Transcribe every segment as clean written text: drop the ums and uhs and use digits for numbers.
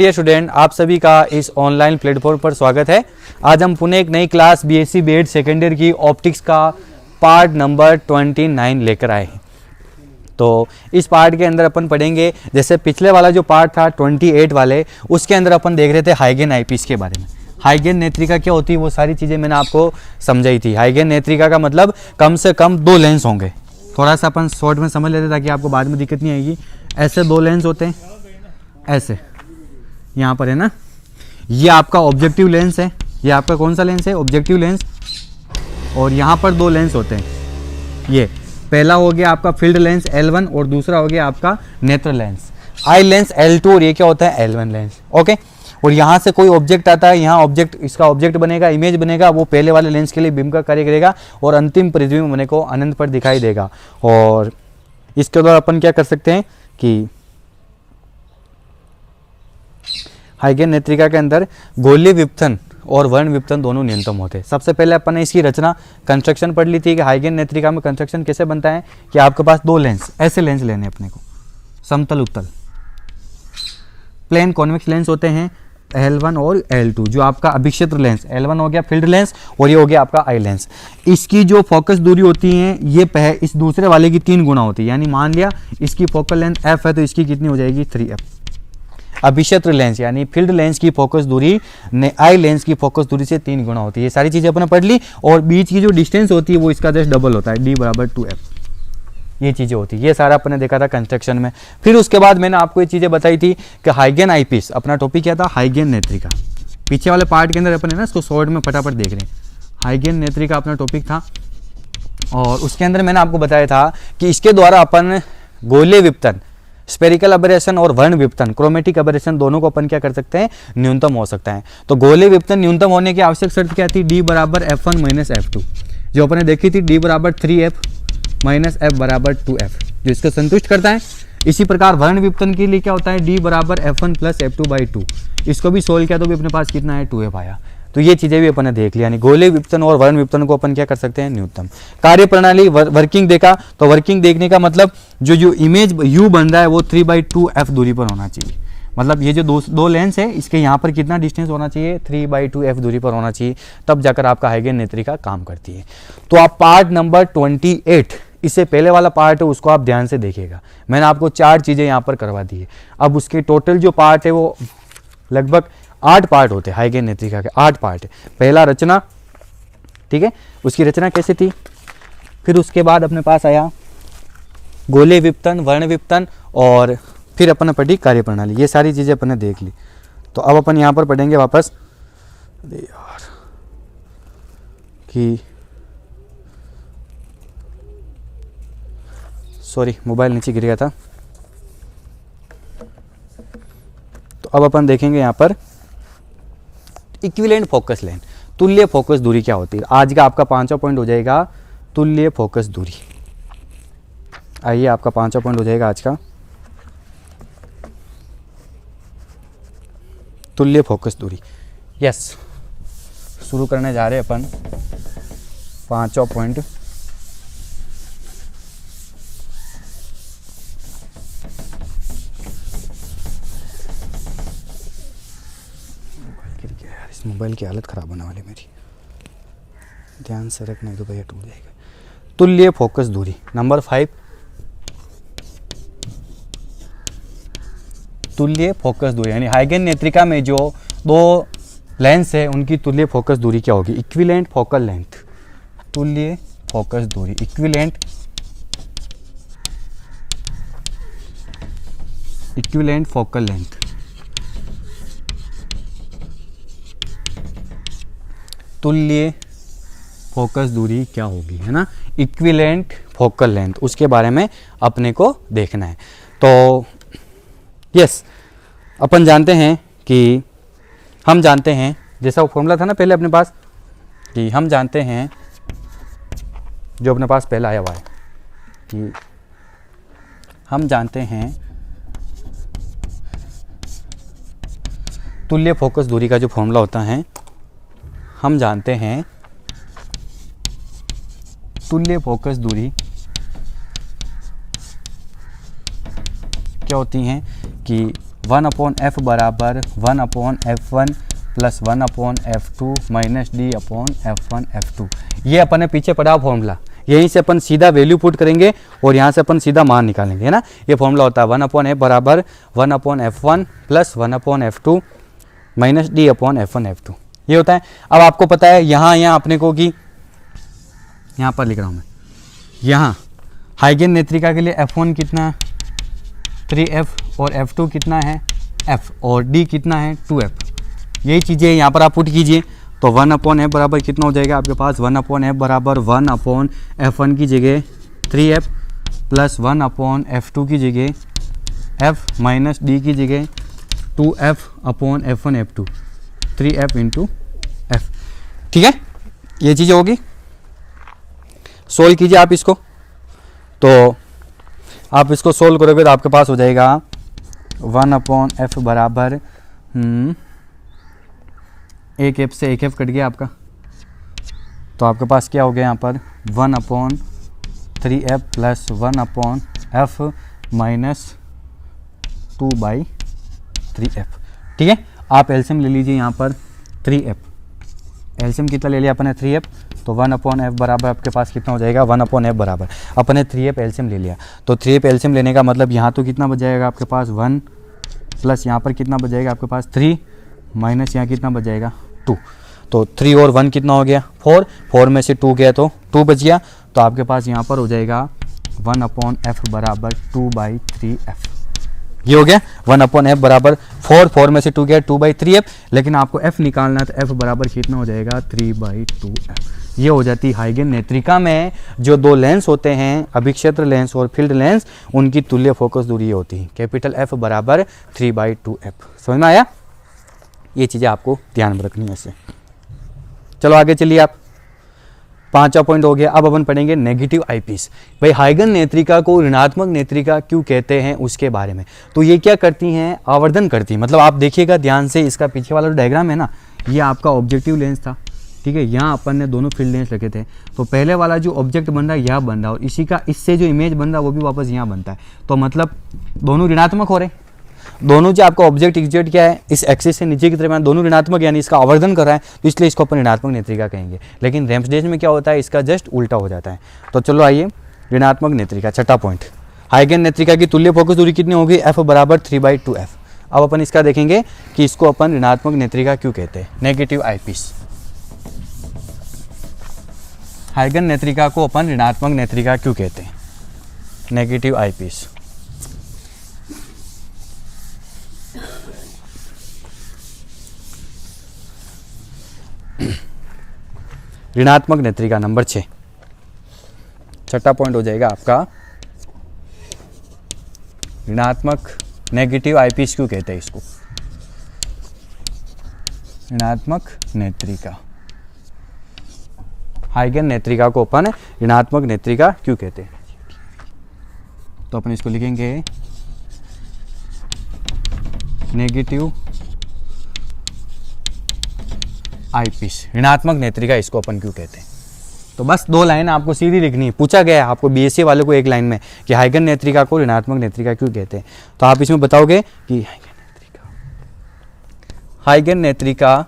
Dear student, आप सभी का इस ऑनलाइन प्लेटफॉर्म पर स्वागत है। आज हम पुणे एक नई class BSc BEd second year की ऑप्टिक्स का पार्ट नंबर 29 लेकर आए हैं। तो इस पार्ट के अंदर अपन पढ़ेंगे, जैसे पिछले वाला जो पार्ट था 28 वाले, उसके अंदर अपन देख रहे थे हाइगेन आईपीस के बारे में। हाइगेन नेत्रिका क्या होती है वो सारी चीज़ें मैंने आपको समझाई थी। हाइगेन नेत्रिका का मतलब कम से कम 2 लेंस होंगे। थोड़ा सा अपन शॉर्ट में समझ लेते ताकि आपको बाद में दिक्कत नहीं आएगी। ऐसे 2 लेंस होते हैं, ऐसे यहाँ पर है ना, ये आपका ऑब्जेक्टिव लेंस है। ये आपका कौन सा लेंस है? Objective lens. और यहाँ पर 2 लेंस होते हैं। ये पहला हो गया आपका फील्ड लेंस L1 और दूसरा हो गया आपका नेत्र लेंस आई लेंस L2 और ये क्या होता है? L1 lens. ओके। और यहाँ से कोई ऑब्जेक्ट आता है, यहाँ ऑब्जेक्ट, इसका ऑब्जेक्ट बनेगा, इमेज बनेगा, वो पहले वाले लेंस के लिए बीम का कार्य करेगा और अंतिम प्रतिबिंब बने को अनंत पर दिखाई देगा। और इसके द्वारा अपन क्या कर सकते हैं कि हाइगेन नेत्रिका के अंदर गोलीय विपथन और वर्ण विपथन दोनों न्यूनतम होते हैं। सबसे पहले अपन ने इसकी रचना कंस्ट्रक्शन पढ़ ली थी कि हाइगेन नेत्रिका में कंस्ट्रक्शन कैसे बनता है कि आपके पास 2 लेंस, ऐसे लेंस लेने अपने को, समतल उत्तल प्लेन कॉन्वेक्स लेंस होते हैं L1 और L2। जो आपका अभिक्षेत्र लेंस L1 हो गया फील्ड लेंस और ये हो गया आपका आई लेंस। इसकी जो फोकस दूरी होती है ये इस दूसरे वाले की 3 गुना होती है। यानी मान लिया इसकी फोकल लेंथ f है तो इसकी कितनी हो जाएगी? 3f। अभिक्षेत्र लेंस यानी फील्ड लेंस की फोकस दूरी आई लेंस की फोकस दूरी से 3 गुना होती है। ये सारी चीजें अपने पढ़ ली। और बीच की जो डिस्टेंस होती है वो इसका जस्ट डबल होता है, d बराबर 2f। ये चीजें होती है, ये सारा अपने देखा था कंस्ट्रक्शन में। फिर उसके बाद मैंने आपको ये चीजें बताई थी कि हाइगेन आईपीस, अपना टॉपिक क्या था? हाइगेन नेत्रिका। पीछे वाले पार्ट के अंदर अपन है ना इसको शॉर्ट में फटाफट देख रहे हैं। हाइगेन नेत्रिका अपना टॉपिक था और उसके अंदर मैंने आपको बताया था कि इसके द्वारा अपन गोलीय विपथन, स्पेरिकल अबरेशन और वर्ण विपथन, क्रोमेटिक अबरेशन दोनों को अपन क्या कर सकते हैं? न्यूनतम हो सकता है। तो गोलीय विपथन न्यूनतम होने की आवश्यक शर्त क्या थी? d बराबर f1 माइनस f2, जो अपने देखी थी d बराबर 3f माइनस f बराबर 2f, जो इसको संतुष्ट करता है। इसी प्रकार वर्ण विपथन के लिए क्या होता है? d बराबर f1 प्लस f2 बाई 2। इसको भी सोल्व किया तो भी अपने पास कितना है? 2f आया। तो ये चीजें भी अपन ने देख लिया। यानी गोलीय विपथन और वर्ण विपथन को अपन क्या कर सकते हैं? न्यूनतम। कार्य प्रणाली वर्किंग देखा, तो वर्किंग देखने का मतलब जो इमेज u बन रहा है वो 3/2f दूरी पर होना चाहिए। मतलब ये जो दो लेंस है इसके यहाँ पर कितना डिस्टेंस होना चाहिए? 3/2f दूरी पर होना चाहिए, तब जाकर आपका हाइगेन नेत्रिका काम करती है। तो आप पार्ट नंबर 28, इससे पहले वाला पार्ट है उसको आप ध्यान से देखिएगा। मैंने आपको 4 चीजें यहाँ पर करवा दी है। अब उसके टोटल जो पार्ट है वो लगभग 8 पार्ट होते हैं। हाइगेन नेत्रिका के 8 पार्ट है। पहला रचना, ठीक है, उसकी रचना कैसे थी। फिर उसके बाद अपने पास आया गोलीय विपथन, वर्ण विपथन और फिर अपन पढ़ी कार्य प्रणाली। ये सारी चीजें अपन ने देख ली। तो अब अपन यहाँ पर पढ़ेंगे वापस यार कि सॉरी मोबाइल नीचे गिर गया था। तो अब अपन देखेंगे यहाँ पर इक्विवेलेंट फोकस लेंथ, तुल्य फोकस दूरी क्या होती है। आज का आपका 5वां पॉइंट हो जाएगा तुल्य फोकस दूरी। आइए आपका 5वां पॉइंट हो जाएगा आज का तुल्य फोकस दूरी। यस, शुरू करने जा रहे हैं अपन 5वां पॉइंट। इस मोबाइल की हालत खराब होने वाली मेरी, ध्यान से रखना तो भैया टूट जाएगा। तुल्य फोकस दूरी नंबर 5, तुल्य फोकस दूरी यानी हाइगेन नेत्रिका में जो 2 लेंस है उनकी तुल्य फोकस दूरी क्या होगी? Equivalent focal length. तुल्य फोकस दूरी इक्विवेलेंट फोकल लेंथ। तुल्य फोकस दूरी क्या होगी, है ना? इक्विवेलेंट फोकल लेंथ, उसके बारे में अपने को देखना है। तो यस, अपन जानते हैं कि हम जानते हैं, जैसा वो फॉर्मूला था ना पहले अपने पास, कि हम जानते हैं, जो अपने पास पहला आया हुआ है कि हम जानते हैं तुल्य फोकस दूरी का जो फॉर्मूला होता है, हम जानते हैं तुल्य फोकस दूरी क्या होती हैं कि 1/f बराबर 1/f1 plus 1/f2 minus d upon f1 f2। ये अपन ने पीछे पढ़ा फॉर्मूला, यहीं से अपन सीधा वैल्यू पुट करेंगे और यहाँ से अपन सीधा मान निकालेंगे, है ना। ये फॉर्मूला होता है 1/f बराबर 1/f1 plus 1/f2 minus d upon f1 f2, ये होता है। अब आपको पता है यहाँ अपने को कि यहाँ पर लिख रहा हूँ मैं, यहाँ हाइगन नेत्रिका के लिए f1 कितना 3f और f2 कितना है f और d कितना है 2f। यही चीज़ें यहाँ पर आप पुट कीजिए तो 1/f बराबर कितना हो जाएगा आपके पास 1/f बराबर 1/f1 की जगह 3f प्लस 1/f2 की जगह f माइनस d की जगह 2f upon f1 f2 3f into f। ठीक है, ये चीज़ें होगी। सोल्व कीजिए आप इसको, तो आप इसको सोल्व करोगे तो आपके पास हो जाएगा 1/f बराबर एक f से एक f कट गया आपका, तो आपके पास क्या हो गया यहाँ पर 1/3f plus 1/f minus 2/3f। ठीक है, आप एलसीएम ले लीजिए यहाँ पर 3f, एलसीएम कितना ले लिया अपने 3f, तो 1/f बराबर आपके पास कितना हो जाएगा 1/f बराबर अपने 3f एलसीएम ले लिया, तो 3f एलसीएम लेने का मतलब यहाँ तो कितना बच जाएगा आपके पास 1 प्लस यहाँ पर कितना बच जाएगा आपके पास 3 माइनस यहाँ कितना बच जाएगा 2, तो 3 और 1 कितना हो गया 4 में से 2 गया तो 2 बच गया, तो आपके पास यहाँ पर हो जाएगा 1/f बराबर 2/3f। ये हो गया 1/f बराबर 4 में से 2 गया 2/3f, लेकिन आपको f निकालना है तो f बराबर कितना हो जाएगा 3/2f। ये हो जाती हाइगन नेत्रिका में जो दो लेंस होते हैं अभिक्षेत्र लेंस और फील्ड लेंस, उनकी तुल्य फोकस दूरी ये होती है कैपिटल F बराबर 3/2f। समझ में आया, ये चीज़ें आपको ध्यान में रखनी है इससे। चलो आगे चलिए आप, 5वां पॉइंट हो गया। अब अपन पढ़ेंगे नेगेटिव आईपीस। भाई हाइगन नेत्रिका को ऋणात्मक नेत्रिका क्यों कहते हैं उसके बारे में। तो ये क्या करती हैं, आवर्धन करती हैं। मतलब आप देखिएगा ध्यान से, इसका पीछे वाला जो डायग्राम है ना, ये आपका ऑब्जेक्टिव लेंस था, ठीक है। यहाँ अपन ने दोनों फील्ड लेंस रखे थे, तो पहले वाला जो ऑब्जेक्ट बन रहा है यहाँ बन रहा है और इसी का इससे जो इमेज बन रहा है वो भी वापस यहाँ बनता है, तो मतलब दोनों ऋणात्मक हो रहे हैं। दोनों जो आपका ऑब्जेक्ट एग्जेक्ट क्या है, इस एक्सिस से नीचे की तरफ दोनों ऋणात्मक, यानी इसका आवर्धन कर रहा है, तो इसलिए इसको अपन ऋणात्मक नेत्रिका कहेंगे। लेकिन रैम्सडेज में क्या होता है, इसका जस्ट उल्टा हो जाता है। तो चलो आइए, ऋणात्मक नेत्रिका, छठा पॉइंट। हाइगन नेत्रिका की तुल्य फोकस दूरी कितनी होगी, f बराबर 3/2f। अब अपन इसका देखेंगे कि इसको अपन ऋणात्मक नेत्रिका क्यों कहते हैं। नेगेटिव आईपीस, हाइगन नेत्रिका को अपन ऋणात्मक नेत्रिका क्यों कहते हैं, नेगेटिव आईपीस। ऋणात्मक नेत्रिका नंबर 6, छठा पॉइंट हो जाएगा आपका, ऋणात्मक नेगेटिव आईपीस क्यों कहते हैं इसको, ऋणात्मक नेत्रिका। हाइगन नेत्रिका को अपन ऋणात्मक नेत्रिका क्यों कहते हैं, तो अपन इसको लिखेंगे नेगेटिव आईपीस, ऋणात्मक नेत्रिका इसको अपन क्यों कहते हैं। तो बस 2 लाइन आपको सीधी लिखनी है। पूछा गया है आपको बीएससी वाले को एक लाइन में कि हाइगन नेत्रिका को ऋणात्मक नेत्रिका क्यों कहते हैं, तो आप इसमें बताओगे कि हाइगन नेत्रिका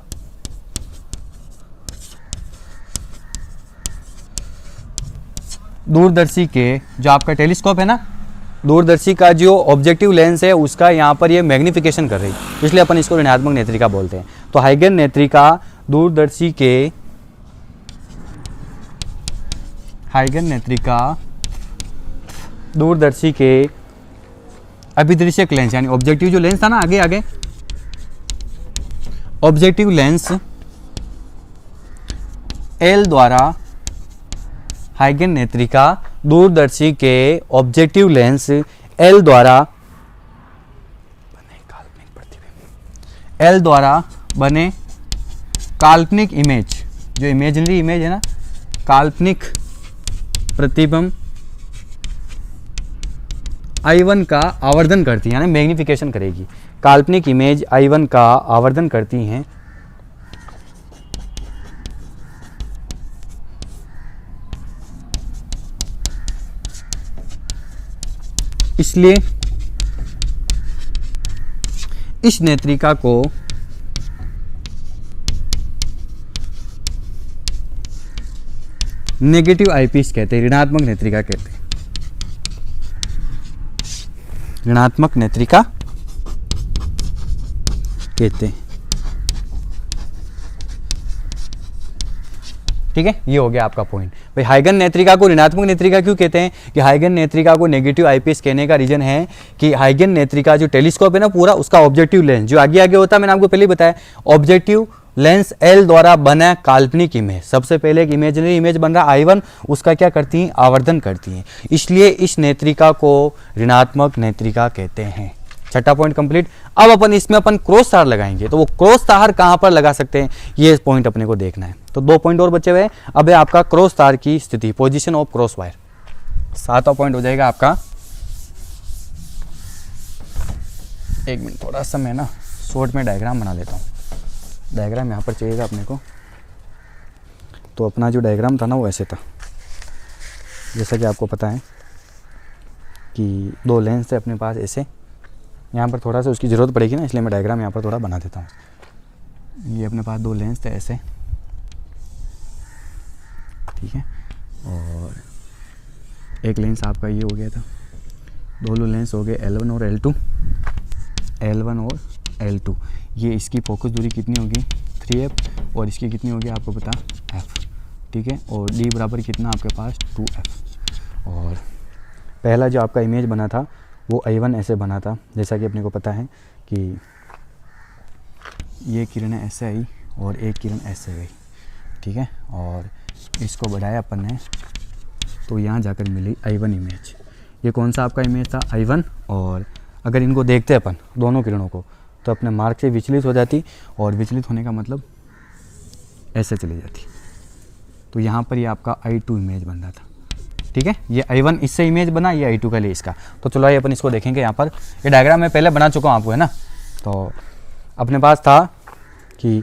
दूरदर्शी के, जो आपका टेलीस्कोप है ना, दूरदर्शी का जो ऑब्जेक्टिव लेंस है उसका यहाँ पर ये मैग्निफिकेशन कर रही है, इसलिए अपन इसको ऋणात्मक नेत्रिका बोलते हैं। तो हाइगन नेत्रिका दूरदर्शी के, हाइगन नेत्रिका दूरदर्शी के अभिदृश्यक लेंस, यानी ऑब्जेक्टिव जो लेंस था ना, आगे आगे ऑब्जेक्टिव लेंस एल द्वारा, हाइगन नेत्रिका दूरदर्शी के ऑब्जेक्टिव लेंस एल द्वारा बने काल्पनिक प्रतिबिंब, एल द्वारा बने काल्पनिक इमेज, जो इमेजिनरी इमेज है ना, काल्पनिक प्रतिबिंब I1 का आवर्धन करती है, यानी मैग्निफिकेशन करेगी। काल्पनिक इमेज I1 का आवर्धन करती हैं, इस नेत्रिका को नेगेटिव आईपीस कहते हैं, ऋणात्मक नेत्रिका कहते हैं, ऋणात्मक नेत्रिका कहते हैं। ठीक है, ये हो गया आपका पॉइंट। भाई हाइगन नेत्रिका को ऋणात्मक नेत्रिका क्यों कहते हैं कि हाइगन नेत्रिका को नेगेटिव आईपीस कहने का रीजन है कि हाइगन नेत्रिका जो टेलीस्कोप है ना पूरा, उसका ऑब्जेक्टिव लेंस जो आगे आगे होता है, मैंने आपको पहले बताया, ऑब्जेक्टिव लेंस L द्वारा बना काल्पनिक इमेज, सबसे पहले एक इमेजिनरी इमेज बन रहा I1, उसका क्या करती हैं, आवर्धन करती हैं, इसलिए इस नेत्रिका को ऋणात्मक नेत्रिका कहते हैं। छठा पॉइंट कंप्लीट। अब अपन इसमें क्रॉस तार लगाएंगे, तो वो क्रॉस तार कहां पर लगा सकते हैं, ये पॉइंट अपने को देखना है। तो 2 पॉइंट और बचे हुए हैं। अब है आपका क्रॉस तार की स्थिति, पोजीशन ऑफ क्रॉस वायर। 7वां पॉइंट हो जाएगा आपका, एक मिनट थोड़ा सा मैं ना शॉर्ट में डायग्राम बना लेता हूँ। डायग्राम यहाँ पर चाहिएगा अपने को। तो अपना जो डायग्राम था ना वो ऐसे था, जैसा कि आपको पता है कि 2 लेंस है अपने पास ऐसे, यहाँ पर थोड़ा सा उसकी ज़रूरत पड़ेगी ना, इसलिए मैं डायग्राम यहाँ पर थोड़ा बना देता हूँ। ये अपने पास 2 लेंस थे ऐसे, ठीक है, और एक लेंस आपका ये हो गया था, दोनों लेंस हो गए L1 और L2, L1 और L2। ये इसकी फोकस दूरी कितनी होगी 3f और इसकी कितनी होगी आपको पता f, ठीक है, और d बराबर कितना आपके पास 2f। और पहला जो आपका इमेज बना था वो I1 ऐसे बना था, जैसा कि अपने को पता है कि ये किरणें ऐसे आई और एक किरण ऐसे गई, ठीक है, और इसको बढ़ाया अपन ने तो यहाँ जाकर मिली I1 इमेज। ये कौन सा आपका इमेज था I1, और अगर इनको देखते अपन दोनों किरणों को तो अपने मार्ग से विचलित हो जाती, और विचलित होने का मतलब ऐसे चली जाती। तो यहाँ पर ये आपका I2 इमेज बन रहा था, ठीक है, ये I1 इससे इमेज बना, ये I2 का लिए इसका। तो चलो आइए अपन इसको देखेंगे। यहाँ पर ये डायग्राम मैं पहले बना चुका हूँ आपको, है ना। तो अपने पास था कि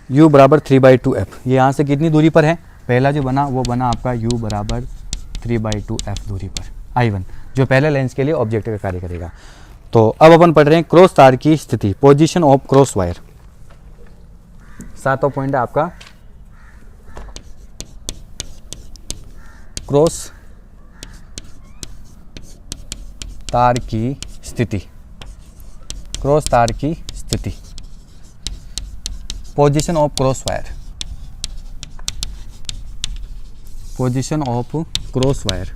U बराबर 3/2f, ये यहाँ से कितनी दूरी पर है, पहला जो बना वो बना आपका U बराबर 3/2f दूरी पर I1, जो पहले लेंस के लिए ऑब्जेक्ट का कार्य करेगा। तो अब अपन पढ़ रहे हैं क्रॉस तार की स्थिति, पोजीशन ऑफ क्रॉस वायर। 7वां पॉइंट है आपका क्रॉस तार की स्थिति, क्रॉस तार की स्थिति, position of cross wire, position of cross wire.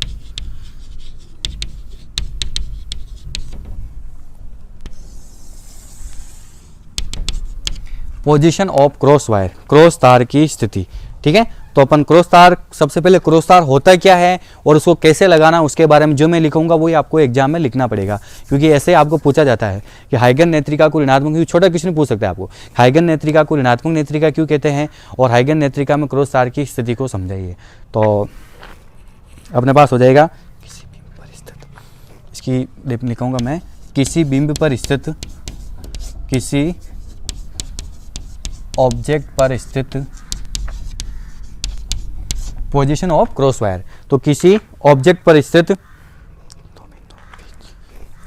Position of cross wire, cross तार की स्थिति, ठीक है। तो अपन क्रॉस तार, सबसे पहले क्रॉस तार होता क्या है और उसको कैसे लगाना, उसके बारे में जो मैं लिखूंगा वही आपको एग्जाम में लिखना पड़ेगा, क्योंकि ऐसे आपको पूछा जाता है कि हाइगन नेत्रिका को ऋणात्मक, क्योंकि छोटा क्वेश्चन पूछ सकता है आपको, हाइगन नेत्रिका को ऋणात्मक नेत्रिका क्यों कहते हैं और हाइगन नेत्रिका में क्रॉस तार की स्थिति को समझाइए। तो अपने पास हो जाएगा किसी बिंब पर स्थित, इसकी लिखूंगा मैं, किसी बिंब पर स्थित, किसी ऑब्जेक्ट पर स्थित पोजीशन ऑफ क्रॉस वायर। तो किसी ऑब्जेक्ट पर स्थित,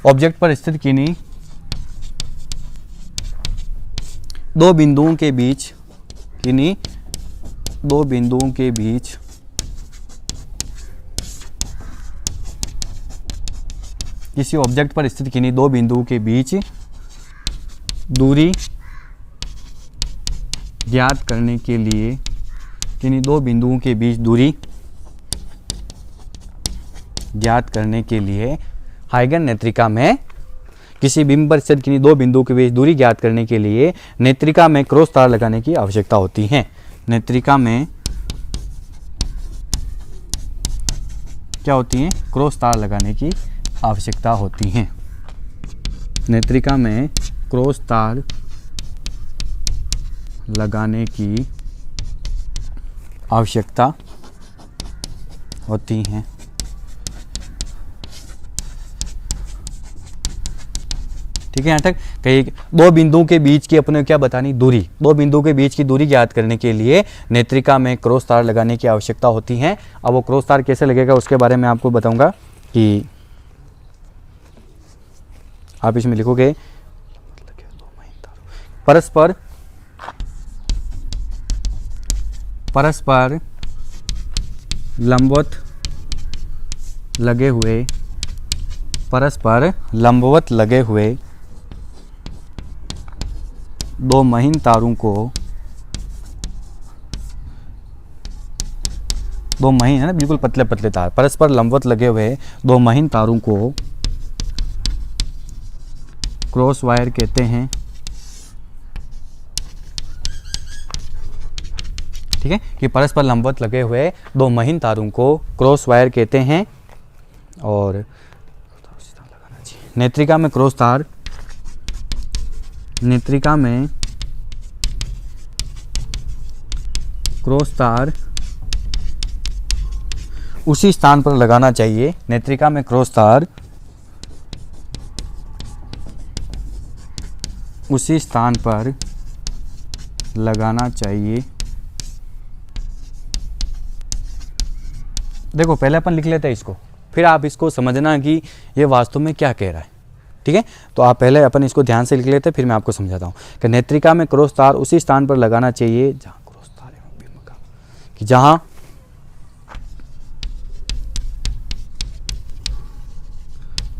ऑब्जेक्ट पर स्थित किन्हीं 2 बिंदुओं के बीच, किन्हीं 2 बिंदुओं के बीच किसी ऑब्जेक्ट पर स्थित किन्हीं 2 बिंदुओं के बीच दूरी ज्ञात करने के लिए, किन्हीं 2 बिंदुओं के बीच दूरी ज्ञात करने के लिए हाइगन नेत्रिका में, किसी बिंब पर स्थित किन्हीं 2 बिंदुओं के बीच दूरी ज्ञात करने के लिए नेत्रिका में क्रॉस तार लगाने की आवश्यकता होती है। नेत्रिका में क्या होती है, क्रॉस तार लगाने की आवश्यकता होती है। नेत्रिका में क्रॉस तार लगाने की आवश्यकता होती हैं। ठीक है, यहाँ तक कहीं 2 बिंदुओं के बीच की अपने क्या बतानी, दूरी, 2 बिंदुओं के बीच की दूरी ज्ञात करने के लिए नेत्रिका में क्रॉस तार लगाने की आवश्यकता होती है। अब वो क्रॉस तार कैसे लगेगा उसके बारे में आपको बताऊंगा कि आप इसमें लिखोगे परस्पर लंबवत लगे हुए, परस्पर लंबवत लगे हुए दो महीन तारों को, दो महीन है ना, बिल्कुल पतले पतले तार, परस्पर लंबवत लगे हुए दो महीन तारों को क्रॉस वायर कहते हैं। ठीक है, कि परस्पर लंबवत लगे हुए दो महीन तारों को क्रॉस वायर कहते हैं। और नेत्रिका में क्रॉस तार, नेत्रिका में क्रॉस तार उसी स्थान पर लगाना चाहिए। नेत्रिका में क्रॉस तार उसी स्थान पर लगाना चाहिए। देखो पहले अपन लिख लेते हैं इसको, फिर आप इसको समझना कि ये वास्तव में क्या कह रहा है। ठीक है, तो आप पहले अपन इसको ध्यान से लिख लेते हैं, फिर मैं आपको समझाता हूँ कि नेत्रिका में क्रॉस तार उसी स्थान पर लगाना चाहिए जहाँ क्रॉस तार एवं बिंब का, कि जहाँ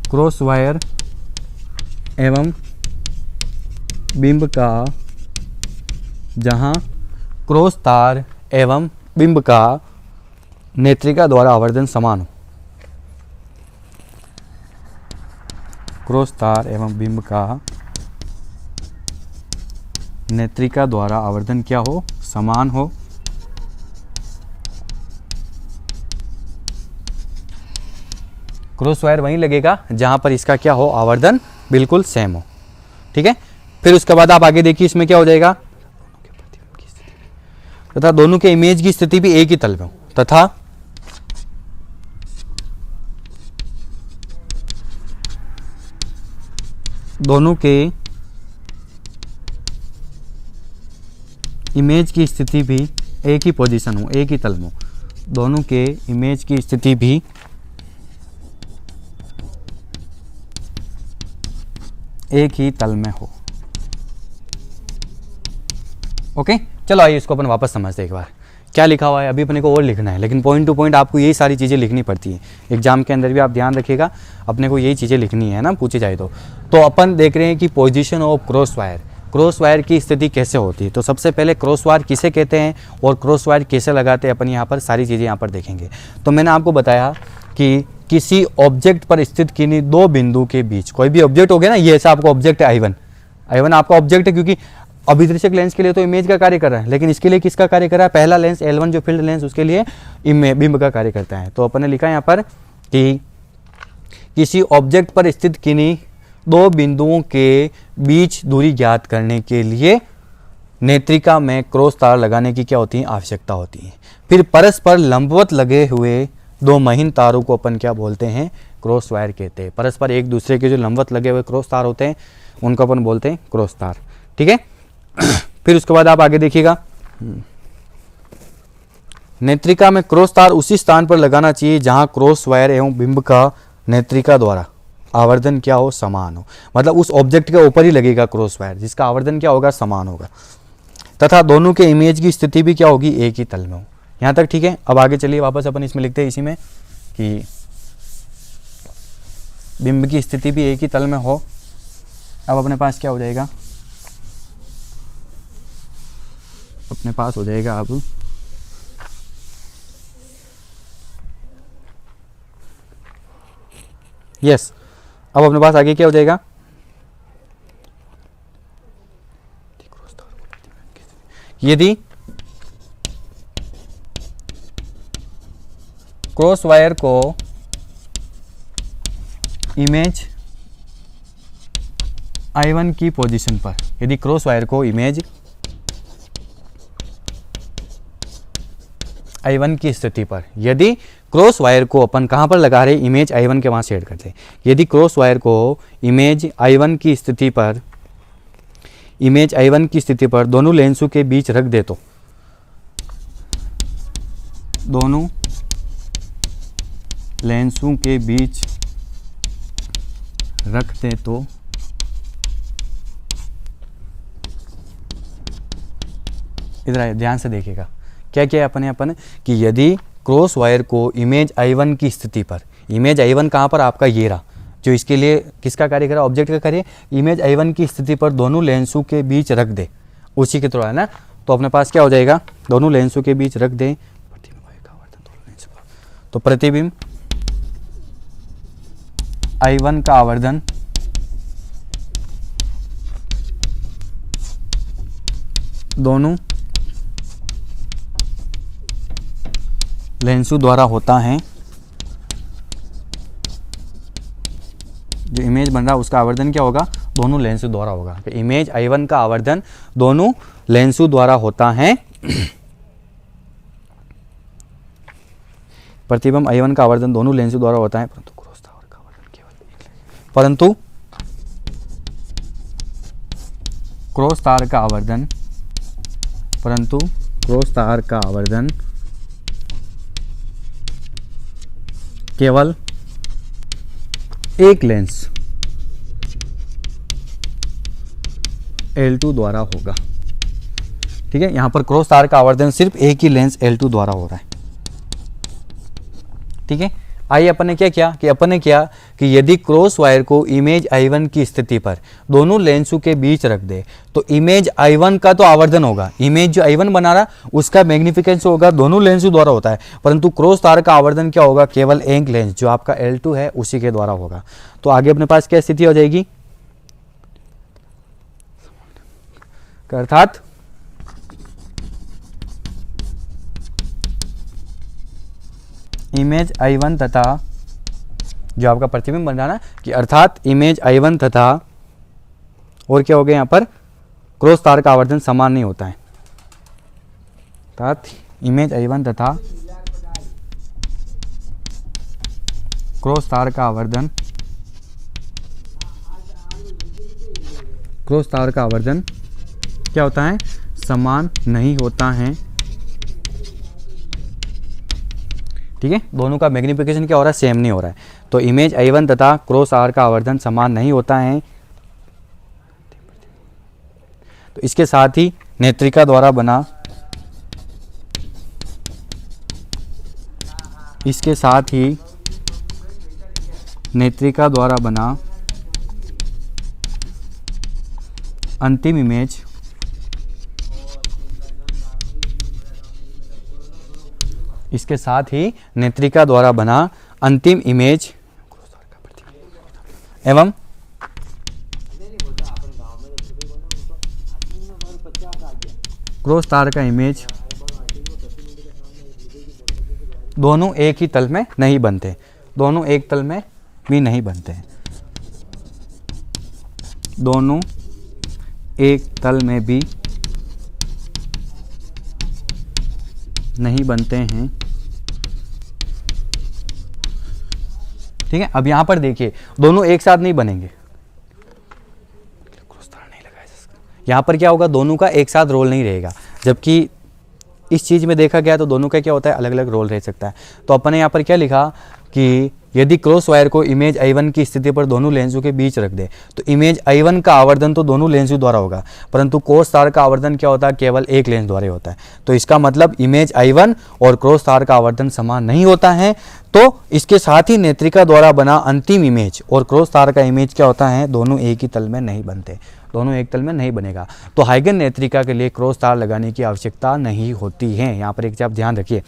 क्रॉस वायर एवं बिंब का, जहाँ क्रॉस तार एवं बिंब का नेत्रिका द्वारा आवर्धन समान हो। क्रॉस तार एवं बिंब का नेत्रिका द्वारा आवर्धन क्या हो, समान हो। क्रॉस वायर वहीं लगेगा जहां पर इसका क्या हो, आवर्धन बिल्कुल सेम हो। ठीक है, फिर उसके बाद आप आगे देखिए इसमें क्या हो जाएगा, तथा दोनों के इमेज की स्थिति भी एक ही तल में हो, तथा दोनों के इमेज की स्थिति भी एक ही पोजीशन हो, एक ही तल में हो। दोनों के इमेज की स्थिति भी एक ही तल में हो। ओके, चलो आइए इसको अपन वापस समझते हैं एक बार क्या लिखा हुआ है। अभी अपने को और लिखना है, लेकिन पॉइंट टू पॉइंट आपको यही सारी चीज़ें लिखनी पड़ती हैं। एग्जाम के अंदर भी आप ध्यान रखिएगा, अपने को यही चीज़ें लिखनी है ना, पूछी जाए तो अपन देख रहे हैं कि position of cross wire, cross wire की स्थिति कैसे होती है। तो सबसे पहले क्रॉस वायर किसे कहते हैं और क्रॉस वायर कैसे लगाते हैं, अपन यहाँ पर सारी चीज़ें यहाँ पर देखेंगे। तो मैंने आपको बताया कि किसी ऑब्जेक्ट पर स्थित किन्हीं दो बिंदु के बीच, कोई भी ऑब्जेक्ट हो गया ना, ये ऐसा आपका ऑब्जेक्ट है I1 आपका ऑब्जेक्ट है, क्योंकि अभिदृश्यक लेंस के लिए तो इमेज का कार्य कर रहा है, लेकिन इसके लिए किसका कार्य कर रहा है, पहला लेंस L1 जो फील्ड लेंस, उसके लिए बिंब का कार्य करता है। तो अपन ने लिखा यहाँ पर कि किसी ऑब्जेक्ट पर स्थित किन्हीं दो बिंदुओं के बीच दूरी ज्ञात करने के लिए नेत्रिका में क्रॉस तार लगाने की क्या होती है, आवश्यकता होती है। फिर परस्पर लंबवत लगे हुए दो महीन तारों को अपन क्या बोलते हैं, क्रॉस वायर कहते हैं। परस्पर एक दूसरे के जो लंबवत लगे हुए क्रॉस तार होते हैं उनको अपन बोलते हैं क्रॉस तार। ठीक है, फिर उसके बाद आप आगे देखिएगा, नेत्रिका में क्रॉस तार उसी स्थान पर लगाना चाहिए जहां क्रॉस वायर एवं बिंब का नेत्रिका द्वारा आवर्धन क्या हो, समान हो। मतलब उस ऑब्जेक्ट के ऊपर ही लगेगा क्रॉस वायर जिसका आवर्धन क्या होगा, समान होगा, तथा दोनों के इमेज की स्थिति भी क्या होगी, एक ही तल में हो। यहाँ तक ठीक है। अब आगे चलिए वापस अपन इसमें लिखते हैं इसी में कि बिंब की स्थिति भी एक ही तल में हो। अब अपने पास क्या हो जाएगा, अपने पास हो जाएगा अब यस, अब अपने पास आगे क्या हो जाएगा, यदि क्रॉस वायर को इमेज I1 की पोजीशन पर, यदि क्रॉस वायर को इमेज I1 की स्थिति पर, यदि क्रॉस वायर को अपन कहाँ पर लगा रहे, इमेज I1 के वहाँ सेट करते हैं। यदि क्रॉस वायर को इमेज I1 की स्थिति पर, इमेज I1 की स्थिति पर दोनों लेंसों के बीच रख दे तो, दोनों लेंसों के बीच रख दे तो इधर आइए, ध्यान से देखिएगा क्या क्या है अपन कि यदि क्रॉस वायर को इमेज I1 की स्थिति पर, इमेज I1 कहाँ पर आपका ये रहा, जो इसके लिए किसका कार्य करा, ऑब्जेक्ट का कार्य, इमेज I1 की स्थिति पर दोनों लेंसों के बीच रख दे, उसी के थ्रू है ना, तो अपने पास क्या हो जाएगा, दोनों लेंसों के बीच रख दे, तो प्रतिबिंब I1 का आवर्धन दोनों लेंसों द्वारा होता है, जो इमेज बन रहा है उसका आवर्धन क्या होगा, दोनों लेंसों द्वारा होगा। तो इमेज I1 का आवर्धन दोनों लेंसों द्वारा होता है, प्रतिबिंब I1 का आवर्धन दोनों लेंसों द्वारा होता है, परंतु क्रॉस तार का आवर्धन केवल एक लेंस L2 द्वारा होगा। ठीक है, यहां पर क्रॉस तार का आवर्धन सिर्फ एक ही लेंस L2 द्वारा हो रहा है। ठीक है, आइए अपन ने क्या कि यदि क्रॉस वायर को इमेज I1 की स्थिति पर दोनों लेंसों के बीच रख दे तो इमेज I1 का तो आवर्धन होगा, इमेज जो I1 बना रहा उसका मैग्निफिकेंस होगा, दोनों लेंसों द्वारा होता है, परंतु क्रॉस तार का आवर्धन क्या होगा, केवल एक लेंस जो आपका L2 है उसी के द्वारा होगा। तो आगे अपने पास क्या स्थिति हो जाएगी, अर्थात इमेज I1 तथा जो आपका प्रतिबिंब बन रहा ना, कि अर्थात इमेज I1 तथा और क्या हो गया, यहाँ पर क्रॉस तार का आवर्धन समान नहीं होता है, अर्थात इमेज I1 तथा क्रॉस तार का आवर्धन क्या होता है, समान नहीं होता है। ठीक है, दोनों का मैग्निफिकेशन क्या हो रहा है, सेम नहीं हो रहा है। तो इमेज I1 तथा क्रॉस तार का आवर्धन समान नहीं होता है, तो इसके साथ ही नेत्रिका द्वारा बना अंतिम इमेज एवं क्रॉस तार का इमेज दोनों एक ही तल में नहीं बनते, दोनों एक तल में भी नहीं बनते हैं, दोनों एक तल में भी नहीं बनते हैं। ठीक है, अब यहां पर देखिए दोनों एक साथ नहीं बनेंगे, यहां पर क्या होगा, दोनों का एक साथ रोल नहीं रहेगा, जबकि इस चीज में देखा गया तो दोनों का क्या होता है, अलग अलग रोल रह सकता है। तो अपन ने यहाँ पर क्या लिखा कि यदि क्रॉस वायर को इमेज I1 की स्थिति पर दोनों लेंसों के बीच रख दे तो इमेज I1 का आवर्धन तो दोनों लेंसों द्वारा होगा, परंतु क्रॉस तार का आवर्धन क्या होता है, केवल एक लेंस द्वारा होता है। तो इसका मतलब इमेज I1 और क्रॉस तार का आवर्धन समान नहीं होता है। तो इसके साथ ही नेत्रिका द्वारा बना अंतिम इमेज और क्रॉस तार का इमेज क्या होता है, दोनों एक ही तल में नहीं बनते, दोनों एक तल में नहीं बनेगा। तो हाइगन नेत्रिका के लिए क्रॉस तार लगाने की आवश्यकता नहीं होती है। यहाँ पर एक चीज आप ध्यान रखिए,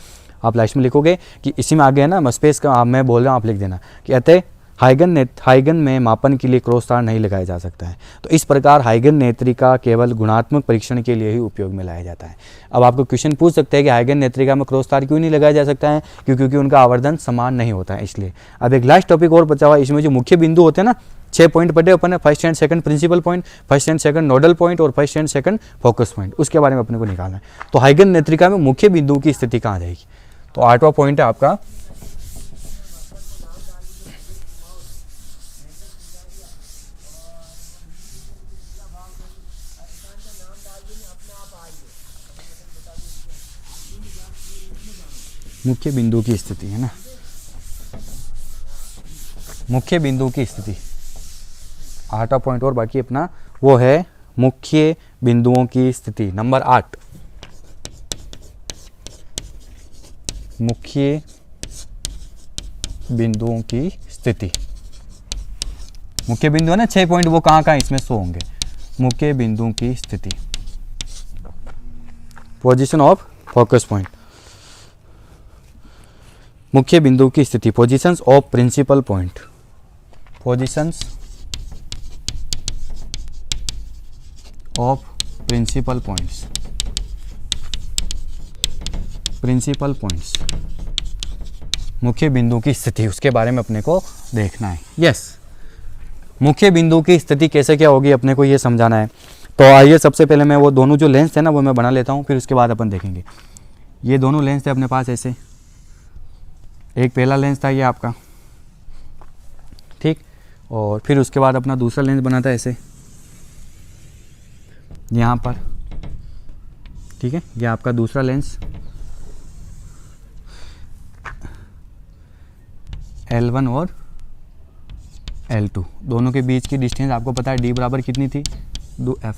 आप लास्ट में लिखोगे कि इसी में आगे है ना स्पेस का मैं बोल रहा हूँ, आप लिख देना कि अतः हाइगन में मापन के लिए क्रॉस तार नहीं लगाया जा सकता है। तो इस प्रकार हाइगन नेत्रिका केवल गुणात्मक परीक्षण के लिए ही उपयोग में लाया जाता है। अब आपको क्वेश्चन पूछ सकते हैं कि हाइगन नेत्रिका में क्रॉस तार क्यों नहीं लगाया जा सकता है, क्योंकि उनका आवर्धन समान नहीं होता है, इसलिए। अब एक लास्ट टॉपिक और बचा हुआ, इसमें जो मुख्य बिंदु होते हैं ना, 6 पॉइंट पढ़े अपन ने, first and second principal point, first and second nodal point और first and second focus point, उसके बारे में अपने को निकालना है। तो हाइगन नेत्रिका में मुख्य बिंदु की स्थिति कहाँ जाएगी, तो 8वां पॉइंट है आपका मुख्य बिंदु की स्थिति, है ना, मुख्य बिंदु की स्थिति 8वां पॉइंट और बाकी अपना वो है मुख्य बिंदुओं की स्थिति नंबर 8। मुख्य बिंदुओं की स्थिति। मुख्य बिंदु है ना 6 पॉइंट, वो कहाँ कहाँ इसमें शो होंगे। मुख्य बिंदुओं की स्थिति, पोजीशन ऑफ फोकस पॉइंट, मुख्य बिंदु की स्थिति, positions of principal point, positions of principal points, principal points, मुख्य बिंदु की स्थिति, उसके बारे में अपने को देखना है। यस, मुख्य बिंदु की स्थिति कैसे क्या होगी अपने को ये समझाना है। तो आइए सबसे पहले मैं वो दोनों जो लेंस है ना वो मैं बना लेता हूँ, फिर उसके बाद अपन देखेंगे। ये दोनों लेंस थे अपने पास ऐसे, एक पहला लेंस था ये आपका, ठीक, और फिर उसके बाद अपना दूसरा लेंस बना था ऐसे यहाँ पर, ठीक है। ये आपका दूसरा लेंस L1 और L2, दोनों के बीच की डिस्टेंस आपको पता है D बराबर कितनी थी 2f,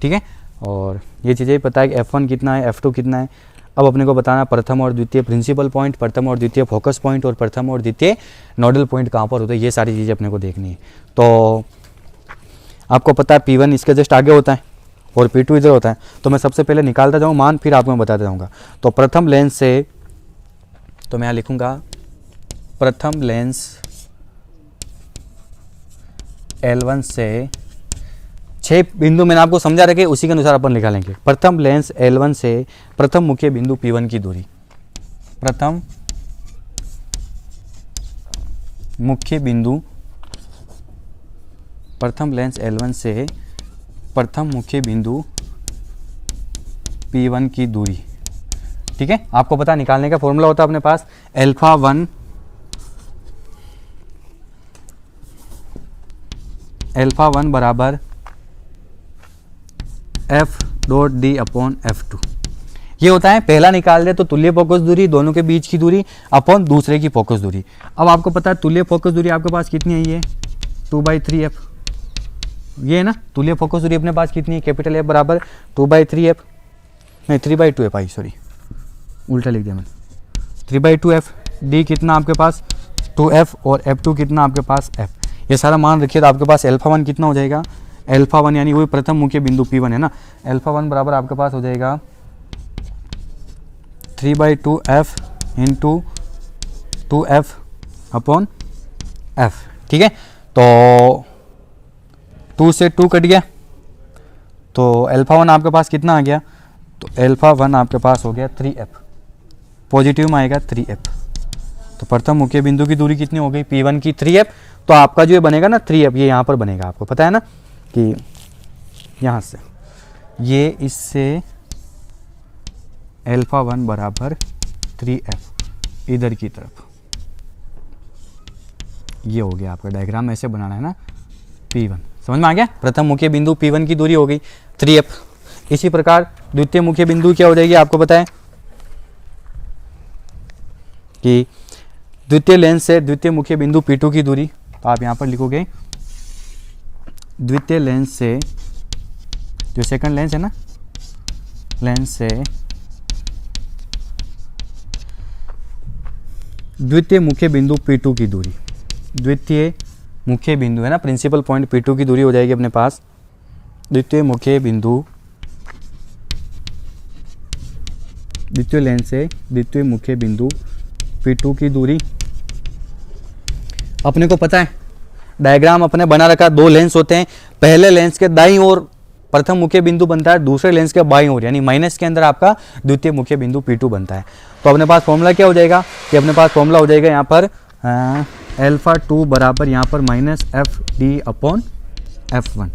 ठीक है। और ये चीज़ें पता है कि F1 कितना है, F2 कितना है। अब अपने को बताना प्रथम और द्वितीय प्रिंसिपल पॉइंट, प्रथम और द्वितीय फोकस पॉइंट और प्रथम और द्वितीय नोडल पॉइंट कहाँ पर होते हैं, ये सारी चीज़ें अपने को देखनी है। तो आपको पता है P1 इसके जस्ट आगे होता है और P2 इधर होता है। तो मैं सबसे पहले निकालता जाऊँ मान, फिर आपको मैं बताता जाऊँगा। तो प्रथम लेंस से, तो मैं यहाँ लिखूँगा प्रथम लेंस L1 से 6 बिंदु मैंने आपको समझा रखे, उसी के अनुसार अपन लिखा लेंगे। प्रथम लेंस L1 से प्रथम मुख्य बिंदु P1 की दूरी, प्रथम मुख्य बिंदु, प्रथम लेंस L1 से प्रथम मुख्य बिंदु P1 की दूरी, ठीक है। आपको पता निकालने का फॉर्मूला होता है अपने पास अल्फा वन बराबर F.D/F2। ये होता है पहला निकाल दे तो तुल्य फोकस दूरी, दोनों के बीच की दूरी अपॉन दूसरे की फोकस दूरी। अब आपको पता है तुल्य फोकस दूरी आपके पास कितनी है, ये 2/3f, ये है ना। तुल्य फोकस दूरी अपने पास कितनी है, कैपिटल F बराबर 2/3f, नहीं 3/2f आई, सॉरी उल्टा लिख दिया मैंने, 3/2f। D कितना आपके पास 2f और F2 कितना आपके पास f। ये सारा मान रखिए तो आपके पास अल्फा1 कितना हो जाएगा, अल्फा1 यानी वही प्रथम मुख्य बिंदु P1 है ना, अल्फा1 बराबर आपके पास हो जाएगा 3/2f into 2f upon f, ठीक है। तो 2 से 2 कट गया तो अल्फा1 आपके पास कितना आ गया, तो अल्फा1 आपके पास हो गया 3f, पॉजिटिव में आएगा 3f। तो प्रथम मुख्य बिंदु की दूरी कितनी हो गई P1 की 3f। तो आपका जो ये बनेगा ना 3f, ये यहाँ पर बनेगा, आपको पता है ना कि यहाँ से ये इससे अल्फा1 बराबर 3f इधर की तरफ, ये हो गया आपका डायग्राम। ऐसे बनाना है ना P1, समझ में आ गया। प्रथम मुख्य बिंदु P1 की दूरी हो गई 3f। इसी प्रकार द्वितीय मुख्य बिंदु क्या हो जाएगी, आपको पता है कि द्वितीय लेंस से द्वितीय मुख्य बिंदु P2 की दूरी, तो आप यहाँ पर लिखोगे द्वितीय लेंस से, जो सेकंड लेंस है ना, लेंस से द्वितीय मुख्य बिंदु P2 की दूरी, द्वितीय मुख्य बिंदु है ना प्रिंसिपल पॉइंट P2 की दूरी हो जाएगी अपने पास, द्वितीय मुख्य बिंदु, द्वितीय लेंस से द्वितीय मुख्य बिंदु P2 की दूरी। अपने को पता है डायग्राम अपने बना रखा, दो लेंस होते हैं, पहले लेंस के दाईं ओर प्रथम मुख्य बिंदु बनता है, दूसरे लेंस के बाईं ओर यानी माइनस के अंदर आपका द्वितीय मुख्य बिंदु P2 बनता है। तो अपने पास फॉर्मूला क्या हो जाएगा, कि अपने पास फॉर्मूला हो जाएगा यहाँ पर अल्फा2 बराबर यहाँ पर माइनस F/D/F1,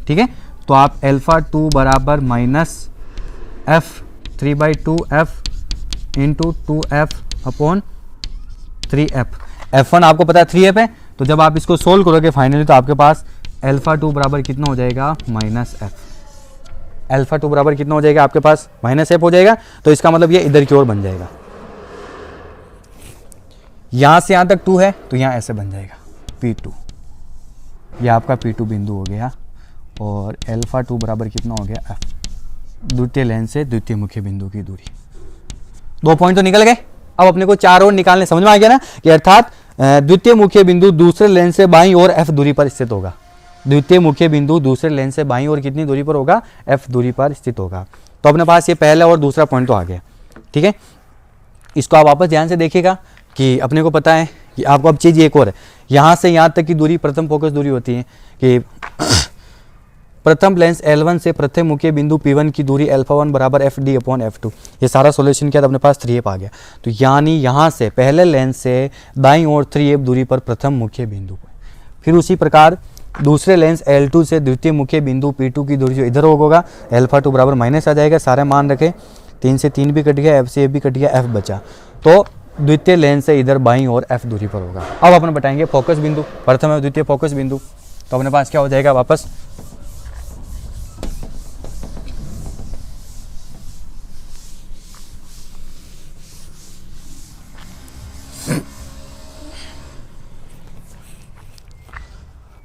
ठीक है। तो आप अल्फा2 बराबर minus F 3/2f into 2f upon 3f। F1 आपको पता है 3f है, तो जब आप इसको सोल्व करोगे फाइनली तो आपके पास अल्फा2 बराबर कितना हो जाएगा, माइनस f। अल्फा2 बराबर कितना हो जाएगा आपके पास, माइनस f हो जाएगा। तो इसका मतलब ये इधर की ओर बन जाएगा, यहां से यहां तक 2 है तो यहां ऐसे बन जाएगा P2, ये आपका P2 बिंदु हो गया। और अल्फा2 बराबर कितना हो गया f, द्वितीय लेंस से द्वितीय मुख्य बिंदु की दूरी। 2 पॉइंट तो निकल गए, अब अपने को 4 और निकालने, समझ में आ गया ना, कि अर्थात द्वितीय मुख्य बिंदु दूसरे लेंस से बाईं ओर f दूरी पर स्थित होगा। द्वितीय मुख्य बिंदु दूसरे लेंस से बाईं ओर कितनी दूरी पर होगा, f दूरी पर स्थित होगा। तो अपने पास ये पहला और दूसरा पॉइंट तो आ गया, ठीक है। इसको आप वापस ध्यान से देखिएगा कि अपने को पता है कि आपको अब चीज़ एक और है, यहाँ से यहाँ तक की दूरी प्रथम फोकस दूरी होती है कि प्रथम लेंस L1 से प्रथम मुख्य बिंदु P1 की दूरी α1 बराबर FD अपॉन F2। ये सारा सॉल्यूशन किया तो अपने पास 3f आ गया। तो यानी यहाँ से पहले लेंस से दाईं ओर 3f दूरी पर प्रथम मुख्य बिंदु पर, फिर उसी प्रकार दूसरे लेंस L2 से द्वितीय मुख्य बिंदु P2 की दूरी जो इधर होगा α2 बराबर माइनस आ जाएगा, सारे मान रखे, 3 से 3 भी कट गया, f से f भी कट गया, f बचा। तो द्वितीय लेंस से इधर बाईं ओर f दूरी पर होगा। अब अपन बताएंगे फोकस बिंदु, प्रथम और द्वितीय फोकस बिंदु। तो अपने पास क्या हो जाएगा वापस,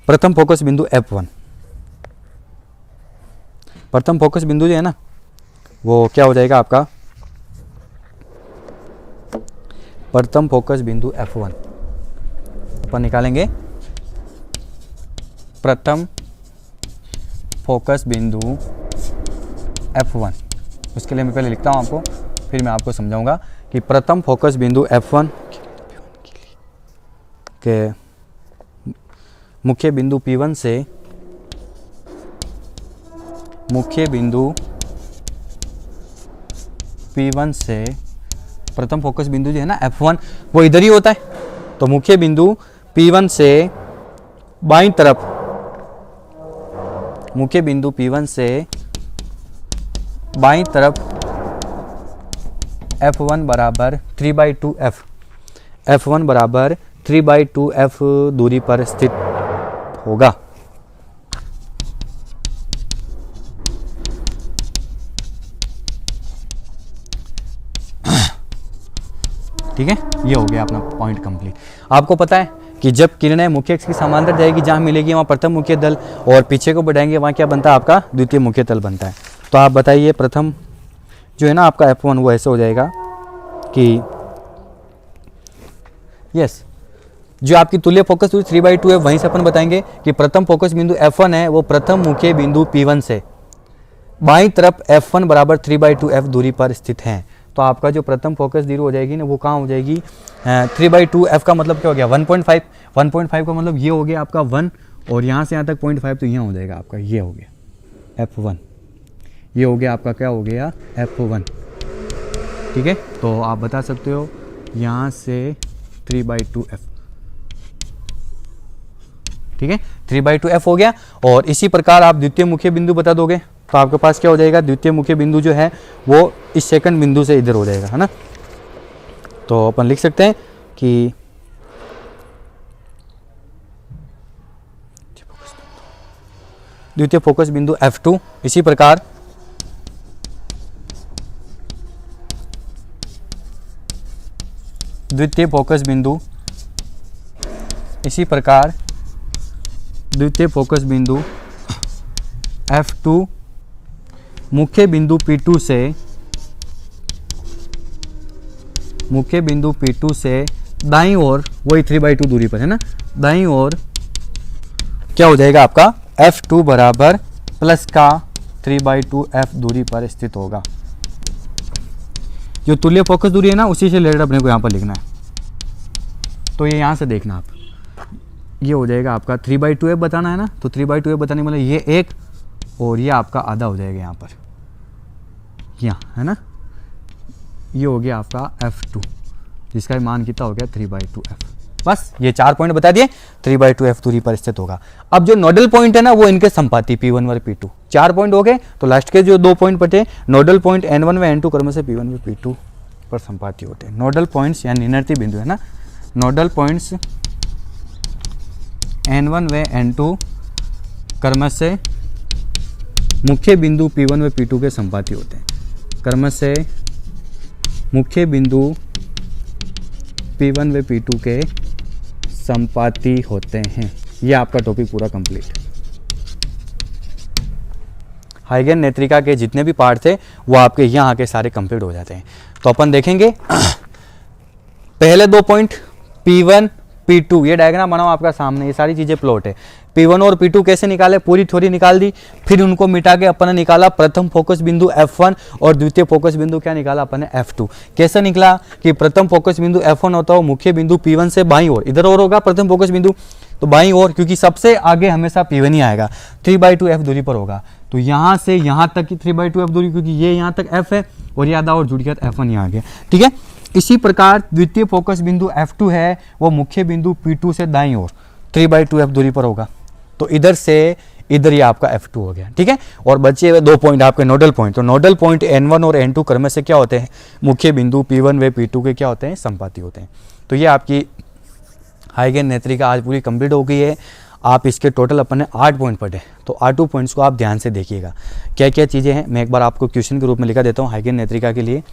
प्रथम फोकस बिंदु F1, प्रथम फोकस बिंदु जो है ना वो क्या हो जाएगा आपका, प्रथम फोकस बिंदु F1 अपन निकालेंगे, प्रथम फोकस बिंदु F1। उसके लिए मैं पहले लिखता हूँ आपको, फिर मैं आपको समझाऊंगा कि प्रथम फोकस बिंदु F1 के मुख्य बिंदु P1 से, मुख्य बिंदु P1 से प्रथम फोकस बिंदु जो है ना F1 वो इधर ही होता है। तो मुख्य बिंदु P1 से बाईं तरफ, मुख्य बिंदु P1 से बाईं तरफ F1 बराबर 3/2f, F1 बराबर 3/2f दूरी पर स्थित होगा। ठीक है, ये हो गया अपना पॉइंट कंप्लीट। आपको पता है कि जब किरणें मुख्य अक्ष की समांतर जाएगी, जहां मिलेगी वहां प्रथम मुख्य तल, और पीछे को बढ़ाएंगे वहां क्या बनता है आपका द्वितीय मुख्य तल बनता है। तो आप बताइए प्रथम जो है ना आपका F1 वो ऐसे हो जाएगा कि यस, जो आपकी तुल्य फोकस दूरी 3/2 है, वहीं से अपन बताएंगे कि प्रथम फोकस बिंदु F1 है वो प्रथम मुख्य बिंदु P1 से बाईं तरफ F1 बराबर 3/2f दूरी पर स्थित है। तो आपका जो प्रथम फोकस दूरी हो जाएगी ना वो कहाँ हो जाएगी, 3/2f का मतलब क्या हो गया 1.5, 1.5 का मतलब ये हो गया आपका 1, और यहाँ से यहाँ तक 0.5, तो यहाँ हो जाएगा आपका ये हो गया F1, ये हो गया आपका क्या हो गया F1। ठीक है, तो आप बता सकते हो यहाँ से 3/2f, ठीक है 3/2f हो गया। और इसी प्रकार आप द्वितीय मुख्य बिंदु बता दोगे तो आपके पास क्या हो जाएगा, द्वितीय मुख्य बिंदु जो है वो इस सेकंड बिंदु से इधर हो जाएगा, है ना। तो अपन लिख सकते हैं कि द्वितीय फोकस बिंदु F2, इसी प्रकार द्वितीय फोकस बिंदु, इसी प्रकार द्वितीय फोकस बिंदु F2 मुख्य बिंदु P2 से, मुख्य बिंदु P2 से दाईं ओर वही 3/2 दूरी पर है ना, दाईं ओर क्या हो जाएगा आपका F2 बराबर प्लस का 3/2f दूरी पर स्थित होगा। जो तुल्य फोकस दूरी है ना उसी से रिलेटेड अपने को यहाँ पर लिखना है। तो ये यहाँ से देखना आप, ये हो जाएगा आपका 3/2f बताना है ना, तो 3/2f बताने मतलब ये एक और ये आपका आधा हो जाएगा यहाँ पर, यहाँ है ना, ये हो गया आपका F2 जिसका मान कितना हो गया 3/2f। बस ये 4 पॉइंट बता दिए, 3/2f दूरी पर स्थित होगा। अब जो नोडल पॉइंट है ना वो इनके संपाती P1 व P2, 4 पॉइंट हो गए। तो लास्ट के जो 2 पॉइंट बचे नोडल पॉइंट N1 व N2 क्रम से P1 व P2 पर संपाती होते हैं। नोडल पॉइंट्स यानी निवर्ती बिंदु है ना, नोडल पॉइंट्स N1 व N2 क्रम से मुख्य बिंदु P1 व P2 के संपाती होते हैं, क्रम से मुख्य बिंदु P1 व P2 के संपाती होते हैं। ये आपका टॉपिक पूरा कंप्लीट। हाइगन नेत्रिका के जितने भी पार्ट थे वो आपके यहाँ आके सारे कंप्लीट हो जाते हैं। तो अपन देखेंगे पहले 2 पॉइंट P1 P2, ये डायग्राम बनाओ आपका सामने, ये सारी चीजें प्लॉट है। P1 और P2 कैसे निकाले, पूरी थ्योरी निकाल दी, फिर उनको मिटा के अपन ने निकाला प्रथम फोकस बिंदु F1 और द्वितीय फोकस बिंदु क्या निकाला अपन ने F2। कैसे निकला कि प्रथम फोकस बिंदु F1 होता है मुख्य बिंदु P1 से बाईं ओर, इधर और होगा प्रथम फोकस बिंदु तो बाईं ओर, क्योंकि सबसे आगे हमेशा P1 ही आएगा, 3/2 F दूरी पर होगा। तो यहाँ से यहाँ तक की 3/2 F दूरी, क्योंकि ये यहाँ तक F है और ये आधा और जुड़ गया F1 यहाँ आ गया, ठीक है। इसी प्रकार द्वितीय फोकस बिंदु F2 है वो मुख्य बिंदु P2 से दाईं ओर 3/2 F दूरी पर होगा। तो इधर से इधर ये आपका F2 हो गया, ठीक है। और बचे हुए 2 पॉइंट आपके नोडल पॉइंट, तो नोडल पॉइंट N1 और N2 क्रम से क्या होते हैं, मुख्य बिंदु P1 व P2 के क्या होते हैं, संपाती होते हैं। तो ये आपकी हाइगेन नेत्रिका आज पूरी कंप्लीट हो गई है। आप इसके टोटल अपन ने 8 पॉइंट पढ़े, तो 8 पॉइंट्स को आप ध्यान से देखिएगा क्या क्या चीज़ें हैं। मैं एक बार आपको क्वेश्चन के रूप में लिखा देता हूँ हाइगेन नेत्रिका के लिए।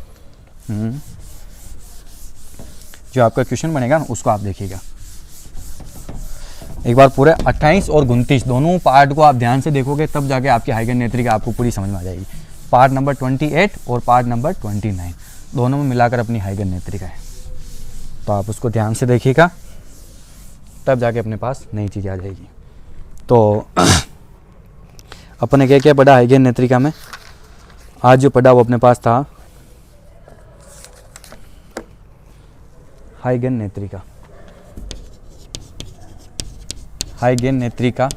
जो आपका क्वेश्चन बनेगा उसको आप देखिएगा एक बार। पूरे 28 और 29 दोनों पार्ट को आप ध्यान से देखोगे तब जाके आपकी हाइगेन नेत्रिका आपको पूरी समझ में आ जाएगी। पार्ट नंबर 28 और पार्ट नंबर 29 दोनों में मिलाकर अपनी हाइगेन नेत्रिका है, तो आप उसको ध्यान से देखिएगा तब जाके अपने पास नई चीज़ आ जाएगी। तो अपन ने क्या क्या पढ़ा हाइगेन नेत्रिका में, आज जो पढ़ा वो अपने पास था हाइगेन नेत्रिका। हाइगेन नेत्रिका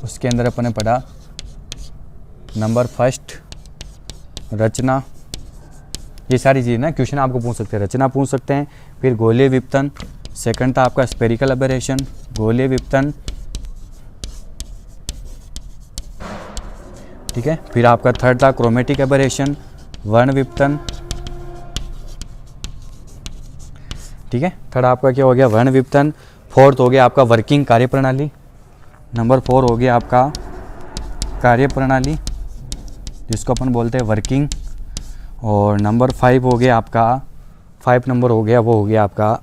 उसके अंदर अपन ने पढ़ा नंबर फर्स्ट रचना, ये सारी चीज़ ना क्वेश्चन आपको पूछ सकते हैं, रचना पूछ सकते हैं। फिर गोलीय विपतन, सेकंड था आपका स्पेरिकल एबरेशन, गोलीय विपतन, ठीक है। फिर आपका थर्ड था क्रोमेटिक एबरेशन, वर्ण विपतन, ठीक है। थर्ड आपका क्या हो गया, वर्ण विपतन। फोर्थ हो गया आपका वर्किंग कार्यप्रणाली, नंबर 4 हो गया आपका कार्यप्रणाली जिसको अपन बोलते हैं वर्किंग। और नंबर 5 हो गया आपका 5 नंबर हो गया वो हो गया आपका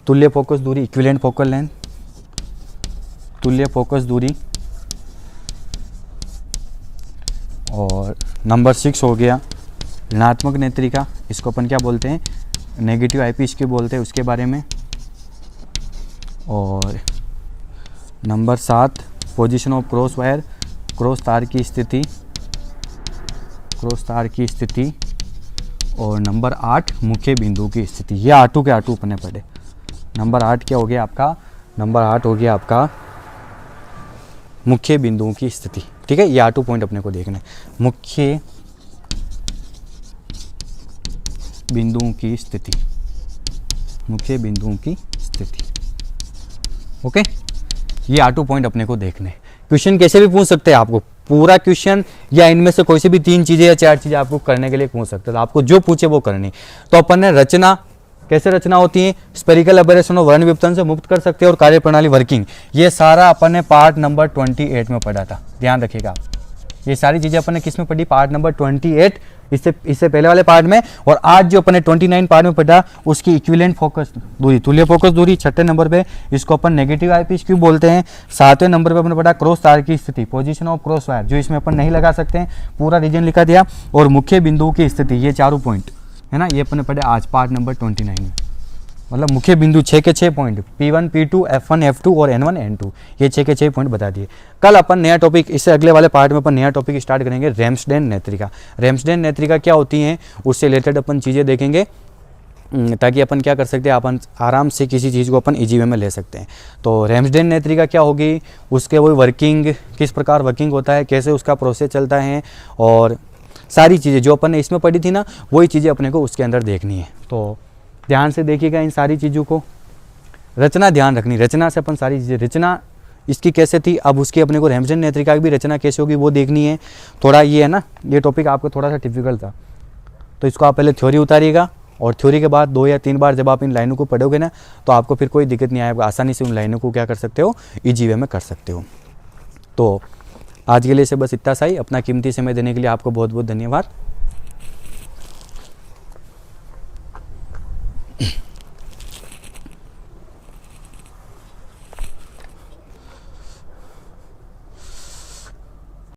तुल्य फोकस दूरी, इक्विवेलेंट फोकल लेंथ, तुल्य फोकस दूरी। और नंबर 6 हो गया ऋणात्मक नेत्रिका, इसको अपन क्या बोलते हैं, नेगेटिव आईपीस के बोलते हैं, उसके बारे में। और number 7 position of cross wire, cross तार की स्थिति, क्रॉस तार की स्थिति। और नंबर 8 मुख्य बिंदु की स्थिति। ये 8 के 8 अपने पढ़े। नंबर 8 क्या हो गया आपका, नंबर 8 हो गया आपका मुख्य बिंदुओं की स्थिति, ठीक है। ये 8 पॉइंट अपने को देखने, मुख्य बिंदुओं की स्थिति, मुख्य बिंदुओं की स्थिति, ओके। ये 8 पॉइंट अपने को देखने। क्वेश्चन कैसे भी पूछ सकते हैं आपको, पूरा क्वेश्चन या इनमें से कोई से भी 3 चीजें या 4 चीजें आपको करने के लिए पूछ सकते हैं, तो आपको जो पूछे वो करनी। तो अपन ने रचना, कैसे रचना होती है, स्पेरिकल एबरेशन और वर्ण विपतन से मुक्त कर सकते हैं, और कार्यप्रणाली वर्किंग, ये सारा अपन ने पार्ट नंबर 28 में पढ़ा था। ध्यान रखिएगा आप, ये सारी चीजें अपन ने किस में पढ़ी, पार्ट नंबर 28, इससे पहले वाले पार्ट में। और आज जो अपन ने 29 पार्ट में पढ़ा उसकी इक्विवेलेंट फोकस दूरी, तुल्य फोकस दूरी 6ठे नंबर पे, इसको अपन नेगेटिव आईपीस क्यों बोलते हैं। 7वें नंबर पे अपन पढ़ा क्रॉस तार की स्थिति, पोजीशन ऑफ क्रॉस वायर, जो इसमें अपन नहीं लगा सकते हैं, पूरा रीजन लिखा दिया। और मुख्य बिंदुओं की स्थिति, ये 4 पॉइंट है ना, ये अपन ने पढ़े आज पार्ट नंबर 29 में। मतलब मुख्य बिंदु 6 के 6 point, P1 P2 F1 F2 और N1 N2, ये 6 के 6 पॉइंट बता दिए। कल अपन नया टॉपिक, इससे अगले वाले पार्ट में अपन नया टॉपिक स्टार्ट करेंगे, रेम्सडेन नेत्रिका। रेम्सडेन नेत्रिका क्या होती है, उससे रिलेटेड अपन चीज़ें देखेंगे, ताकि अपन क्या कर सकते हैं, अपन आराम से किसी चीज़ को अपन इजी वे में ले सकते हैं। तो रेम्सडेन नेत्रिका क्या होगी, उसके वही वर्किंग, किस प्रकार वर्किंग होता है, कैसे उसका प्रोसेस चलता है, और सारी चीज़ें जो अपन ने इसमें पढ़ी थी ना, वही चीज़ें अपने को उसके अंदर देखनी है। तो ध्यान से देखिएगा इन सारी चीज़ों को। रचना ध्यान रखनी, रचना से अपन सारी चीज़ें, रचना इसकी कैसे थी, अब उसकी अपने को रेम्सडेन नेत्रिका की भी रचना कैसे होगी वो देखनी है। थोड़ा ये है ना, ये टॉपिक आपको थोड़ा सा डिफिकल्ट था, तो इसको आप पहले थ्योरी उतारिएगा, और थ्योरी के बाद 2 या 3 बार जब आप इन लाइनों को पढ़ोगे ना, तो आपको फिर कोई दिक्कत नहीं आएगा, आसानी से उन लाइनों को क्या कर सकते हो, ईजी वे में कर सकते हो। तो आज के लिए से बस इतना सा ही। अपना कीमती समय देने के लिए आपको बहुत बहुत धन्यवाद।